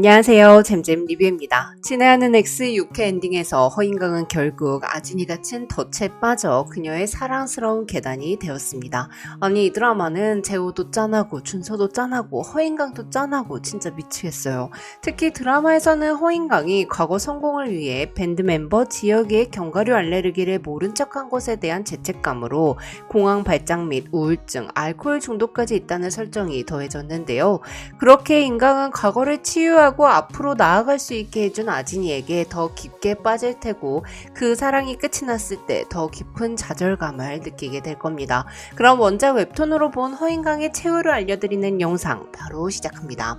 안녕하세요. 잼잼 리뷰입니다. 친애하는 X 6회 엔딩에서 허인강은 결국 아진이 갇힌 덫에 빠져 그녀의 사랑스러운 계단이 되었습니다. 아니 이 드라마는 재호도 짠하고 준서도 짠하고 허인강도 짠하고 진짜 미치겠어요. 특히 드라마에서는 허인강이 과거 성공을 위해 밴드 멤버 지혁이의 견과류 알레르기를 모른 척한 것에 대한 죄책감으로 공황 발작 및 우울증, 알코올 중독까지 있다는 설정이 더해졌는데요. 그렇게 인강은 과거를 치유하고 앞으로 나아갈 수 있게 해준 아진이에게 더 깊게 빠질 테고 그 사랑이 끝이 났을 때 더 깊은 좌절감을 느끼게 될 겁니다. 그럼 원작 웹툰으로 본 허인강의 최후를 알려드리는 영상 바로 시작합니다.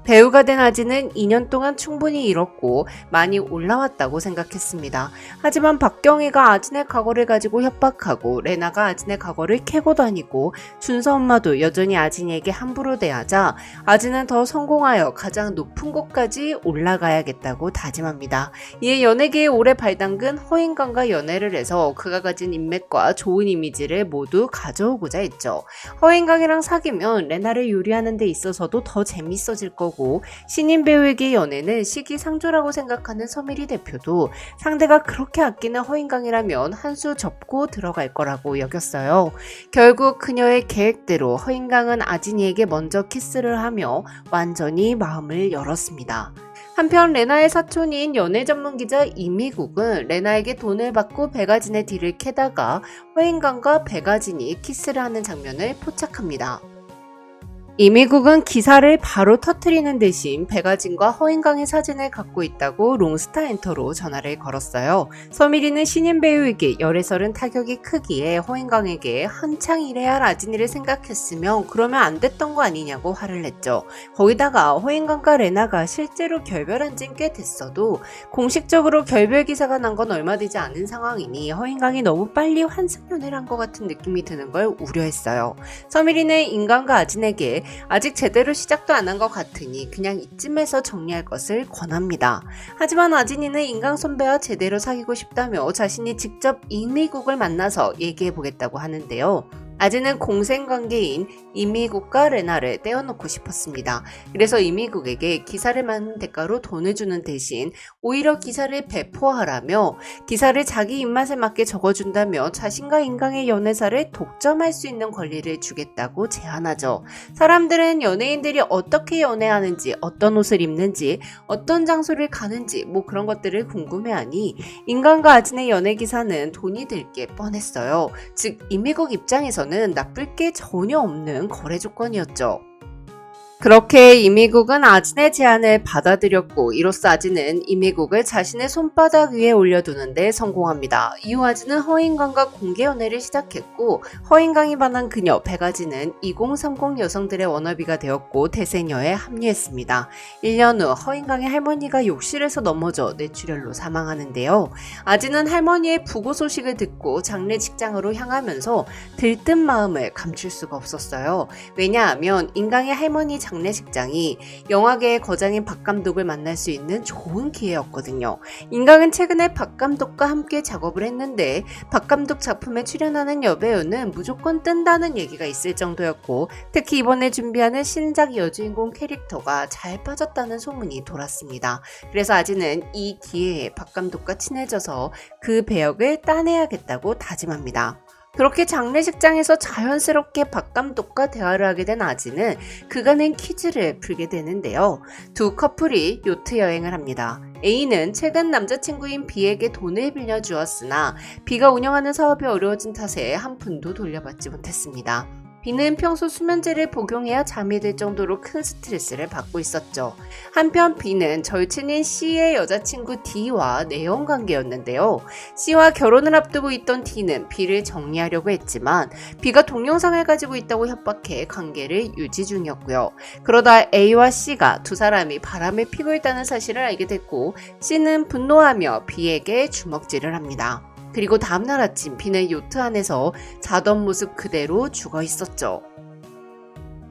배우가 된 아진은 2년 동안 충분히 잃었고 많이 올라왔다고 생각했습니다. 하지만 박경희가 아진의 과거를 가지고 협박하고 레나가 아진의 과거를 캐고 다니고 준서 엄마도 여전히 아진에게 함부로 대하자 아진은 더 성공하여 가장 높은 곳까지 올라가야겠다고 다짐합니다. 이에 연예계에 오래 발담근 허인강과 연애를 해서 그가 가진 인맥과 좋은 이미지를 모두 가져오고자 했죠. 허인강이랑 사귀면 레나를 요리하는 데 있어서도 더 재밌어질 거고 신인 배우에게 연애는 시기상조라고 생각하는 서미리 대표도 상대가 그렇게 아끼는 허인강이라면 한 수 접고 들어갈 거라고 여겼어요. 결국 그녀의 계획대로 허인강은 아진이에게 먼저 키스를 하며 완전히 마음을 열었습니다. 한편 레나의 사촌인 연애 전문 기자 이미국은 레나에게 돈을 받고 백아진의 뒤를 캐다가 허인강과 백아진이 키스를 하는 장면을 포착합니다. 이미국은 기사를 바로 터뜨리는 대신 백아진과 허인강의 사진을 갖고 있다고 롱스타엔터로 전화를 걸었어요. 서미리는 신인 배우에게 열애설은 타격이 크기에 허인강에게 한창 일해야 할 아진이를 생각했으면 그러면 안 됐던 거 아니냐고 화를 냈죠. 거기다가 허인강과 레나가 실제로 결별한 지는 꽤 됐어도 공식적으로 결별 기사가 난 건 얼마 되지 않은 상황이니 허인강이 너무 빨리 환승연애를 한 것 같은 느낌이 드는 걸 우려했어요. 서미리는 인강과 아진에게 아직 제대로 시작도 안 한 것 같으니 그냥 이쯤에서 정리할 것을 권합니다. 하지만 아진이는 인강 선배와 제대로 사귀고 싶다며 자신이 직접 이미국을 만나서 얘기해보겠다고 하는데요. 아진은 공생관계인 이미국과 레나를 떼어놓고 싶었습니다. 그래서 이미국에게 기사를 만든 대가로 돈을 주는 대신 오히려 기사를 배포하라며 기사를 자기 입맛에 맞게 적어준다며 자신과 인강의 연애사를 독점할 수 있는 권리를 주겠다고 제안하죠. 사람들은 연예인들이 어떻게 연애하는지, 어떤 옷을 입는지, 어떤 장소를 가는지 그런 것들을 궁금해하니 인강과 아진의 연애 기사는 돈이 들 게 뻔했어요. 즉 이미국 입장에서는 나쁠 게 전혀 없는 거래 조건이었죠. 그렇게 이미국은 아진의 제안을 받아들였고 이로써 아진은 이미국을 자신의 손바닥 위에 올려두는데 성공합니다. 이후 아진은 허인강과 공개 연애를 시작했고 허인강이 반한 그녀 백아진은 2030 여성들의 워너비가 되었고 대세녀에 합류했습니다. 1년 후 허인강의 할머니가 욕실에서 넘어져 뇌출혈로 사망하는데요. 아진은 할머니의 부고 소식을 듣고 장례식장으로 향하면서 들뜬 마음을 감출 수가 없었어요. 왜냐하면 인강의 할머니 장례식장이 영화계의 거장인 박 감독을 만날 수 있는 좋은 기회였거든요. 인강은 최근에 박 감독과 함께 작업을 했는데 박 감독 작품에 출연하는 여배우는 무조건 뜬다는 얘기가 있을 정도였고 특히 이번에 준비하는 신작 여주인공 캐릭터가 잘 빠졌다는 소문이 돌았습니다. 그래서 아진은 이 기회에 박 감독과 친해져서 그 배역을 따내야겠다고 다짐합니다. 그렇게 장례식장에서 자연스럽게 박 감독과 대화를 하게 된 아진은 그가 낸 퀴즈를 풀게 되는데요. 두 커플이 요트 여행을 합니다. A는 최근 남자친구인 B에게 돈을 빌려주었으나 B가 운영하는 사업이 어려워진 탓에 한 푼도 돌려받지 못했습니다. B는 평소 수면제를 복용해야 잠이 들 정도로 큰 스트레스를 받고 있었죠. 한편 B는 절친인 C의 여자친구 D와 내연관계였는데요. C와 결혼을 앞두고 있던 D는 B를 정리하려고 했지만 B가 동영상을 가지고 있다고 협박해 관계를 유지 중이었고요. 그러다 A와 C가 두 사람이 바람을 피고 있다는 사실을 알게 됐고 C는 분노하며 B에게 주먹질을 합니다. 그리고 다음날 아침 B는 요트 안에서 자던 모습 그대로 죽어 있었죠.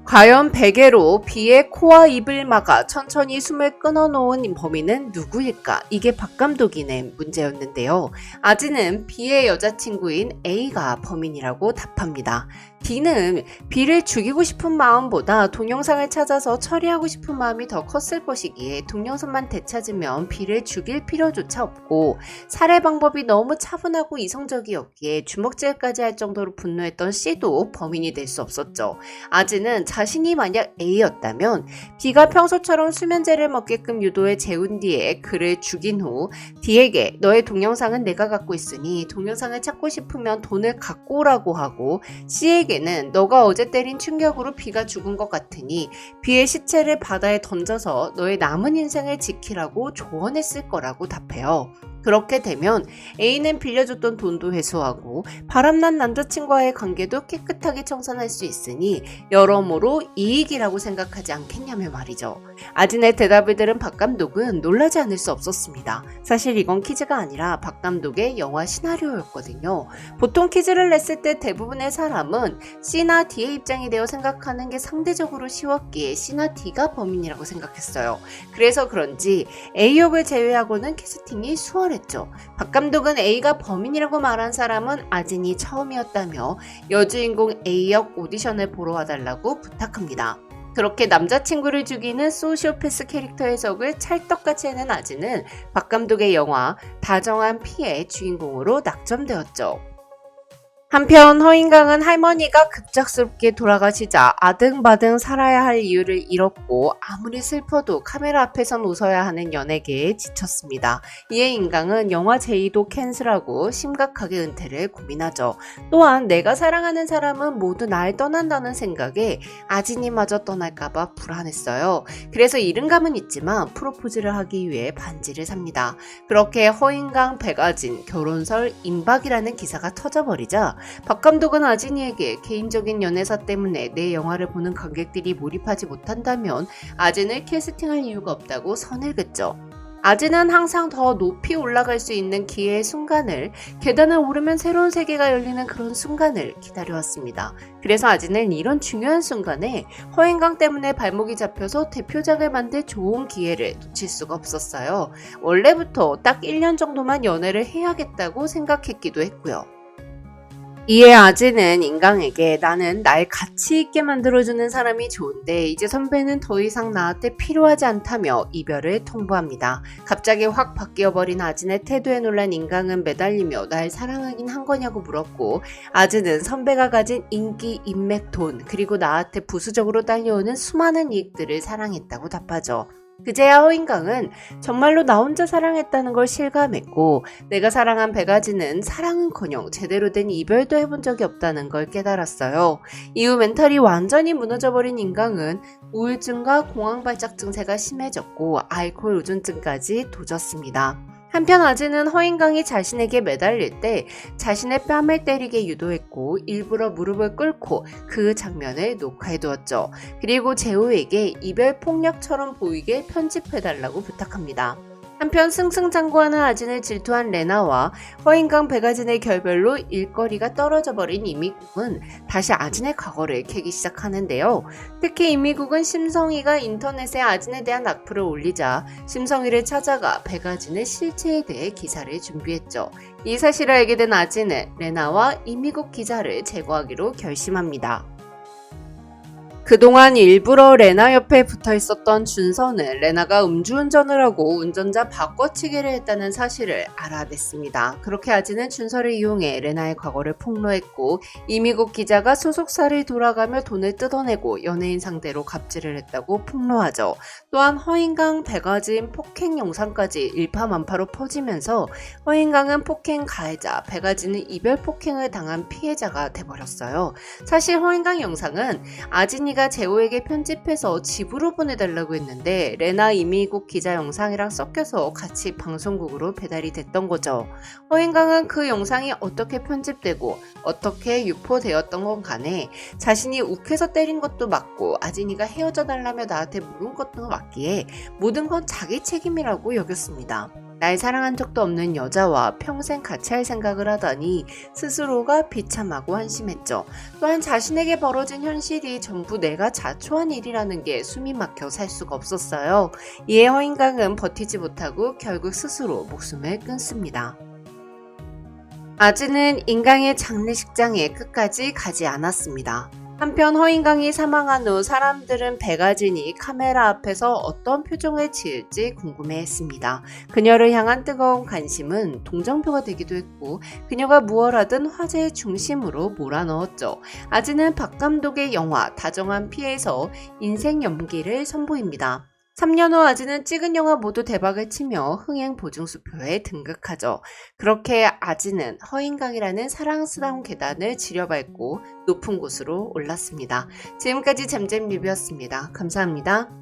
과연 베개로 B의 코와 입을 막아 천천히 숨을 끊어놓은 범인은 누구일까? 이게 박 감독이 낸 문제였는데요. 아진은 B의 여자친구인 A가 범인이라고 답합니다. D는 B를 죽이고 싶은 마음보다 동영상을 찾아서 처리하고 싶은 마음이 더 컸을 것이기에 동영상만 되찾으면 B를 죽일 필요조차 없고 살해 방법이 너무 차분하고 이성적이었기에 주먹질까지 할 정도로 분노했던 C도 범인이 될 수 없었죠. 아즈는 자신이 만약 A였다면 B가 평소처럼 수면제를 먹게끔 유도해 재운 뒤에 그를 죽인 후 D에게 너의 동영상은 내가 갖고 있으니 동영상을 찾고 싶으면 돈을 갖고 오라고 하고 C에게 는 너가 어제 때린 충격으로 B가 죽은 것 같으니 B의 시체를 바다에 던져서 너의 남은 인생을 지키라고 조언했을 거라고 답해요. 그렇게 되면 A는 빌려줬던 돈도 회수하고 바람난 남자친구와의 관계도 깨끗하게 청산할 수 있으니 여러모로 이익이라고 생각하지 않겠냐며 말이죠. 아진의 대답을 들은 박 감독은 놀라지 않을 수 없었습니다. 사실 이건 퀴즈가 아니라 박 감독의 영화 시나리오였거든요. 보통 퀴즈를 냈을 때 대부분의 사람은 C나 D의 입장이 되어 생각하는 게 상대적으로 쉬웠기에 C나 D가 범인이라고 생각했어요. 그래서 그런지 A 역을 제외하고는 캐스팅이 수월했죠. 박 감독은 A가 범인이라고 말한 사람은 아진이 처음이었다며 여주인공 A역 오디션을 보러 와달라고 부탁합니다. 그렇게 남자친구를 죽이는 소시오패스 캐릭터 해석을 찰떡같이 해낸 아진은 박 감독의 영화 다정한 피의 주인공으로 낙점되었죠. 한편 허인강은 할머니가 급작스럽게 돌아가시자 아등바등 살아야 할 이유를 잃었고 아무리 슬퍼도 카메라 앞에선 웃어야 하는 연예계에 지쳤습니다. 이에 인강은 영화 제의도 캔슬하고 심각하게 은퇴를 고민하죠. 또한 내가 사랑하는 사람은 모두 날 떠난다는 생각에 아진이마저 떠날까봐 불안했어요. 그래서 잃은 감은 있지만 프로포즈를 하기 위해 반지를 삽니다. 그렇게 허인강, 백아진, 결혼설 임박이라는 기사가 터져버리자 박 감독은 아진이에게 개인적인 연애사 때문에 내 영화를 보는 관객들이 몰입하지 못한다면 아진을 캐스팅할 이유가 없다고 선을 긋죠. 아진은 항상 더 높이 올라갈 수 있는 기회의 순간을, 계단을 오르면 새로운 세계가 열리는 그런 순간을 기다려왔습니다. 그래서 아진은 이런 중요한 순간에 허인강 때문에 발목이 잡혀서 대표작을 만들 좋은 기회를 놓칠 수가 없었어요. 원래부터 딱 1년 정도만 연애를 해야겠다고 생각했기도 했고요. 이에 아진은 인강에게 나는 날 가치 있게 만들어주는 사람이 좋은데 이제 선배는 더 이상 나한테 필요하지 않다며 이별을 통보합니다. 갑자기 확 바뀌어버린 아진의 태도에 놀란 인강은 매달리며 날 사랑하긴 한 거냐고 물었고 아진은 선배가 가진 인기, 인맥, 돈 그리고 나한테 부수적으로 딸려오는 수많은 이익들을 사랑했다고 답하죠. 그제야 허인강은 정말로 나 혼자 사랑했다는 걸 실감했고 내가 사랑한 백아진은 사랑은커녕 제대로 된 이별도 해본 적이 없다는 걸 깨달았어요. 이후 멘탈이 완전히 무너져버린 인강은 우울증과 공황발작 증세가 심해졌고 알코올 의존증까지 도졌습니다. 한편 아진은 허인강이 자신에게 매달릴 때 자신의 뺨을 때리게 유도했고 일부러 무릎을 꿇고 그 장면을 녹화해두었죠. 그리고 재호에게 이별 폭력처럼 보이게 편집해달라고 부탁합니다. 한편 승승장구하는 아진을 질투한 레나와 허인강 백아진의 결별로 일거리가 떨어져버린 이미국은 다시 아진의 과거를 캐기 시작하는데요. 특히 이미국은 심성희가 인터넷에 아진에 대한 악플을 올리자 심성희를 찾아가 백아진의 실체에 대해 기사를 준비했죠. 이 사실을 알게 된 아진은 레나와 이미국 기자를 제거하기로 결심합니다. 그동안 일부러 레나 옆에 붙어 있었던 준서는 레나가 음주운전을 하고 운전자 바꿔치기를 했다는 사실을 알아냈습니다. 그렇게 아진은 준서를 이용해 레나의 과거를 폭로했고 이미국 기자가 소속사를 돌아가며 돈을 뜯어내고 연예인 상대로 갑질을 했다고 폭로하죠. 또한 허인강, 백아진 폭행 영상까지 일파만파로 퍼지면서 허인강은 폭행 가해자, 백아진은 이별 폭행을 당한 피해자가 돼버렸어요. 사실 허인강 영상은 아진이가 재호에게 편집해서 집으로 보내달라고 했는데 레나 이미국 기자 영상이랑 섞여서 같이 방송국으로 배달이 됐던 거죠. 허인강은 그 영상이 어떻게 편집되고 어떻게 유포되었던 건 간에 자신이 욱해서 때린 것도 맞고 아진이가 헤어져 달라며 나한테 물은 것도 맞기에 모든 건 자기 책임이라고 여겼습니다. 날 사랑한 적도 없는 여자와 평생 같이 할 생각을 하다니 스스로가 비참하고 한심했죠. 또한 자신에게 벌어진 현실이 전부 내가 자초한 일이라는 게 숨이 막혀 살 수가 없었어요. 이에 허인강은 버티지 못하고 결국 스스로 목숨을 끊습니다. 아즈는 인강의 장례식장에 끝까지 가지 않았습니다. 한편 허인강이 사망한 후 사람들은 백아진이 카메라 앞에서 어떤 표정을 지을지 궁금해했습니다. 그녀를 향한 뜨거운 관심은 동정표가 되기도 했고 그녀가 무얼 하든 화제의 중심으로 몰아넣었죠. 아즈는 박 감독의 영화 다정한 피에서 인생 연기를 선보입니다. 3년 후 아즈는 찍은 영화 모두 대박을 치며 흥행 보증수표에 등극하죠. 그렇게 아즈는 허인강이라는 사랑스러운 계단을 지려밟고 높은 곳으로 올랐습니다. 지금까지 잼잼 리뷰였습니다. 감사합니다.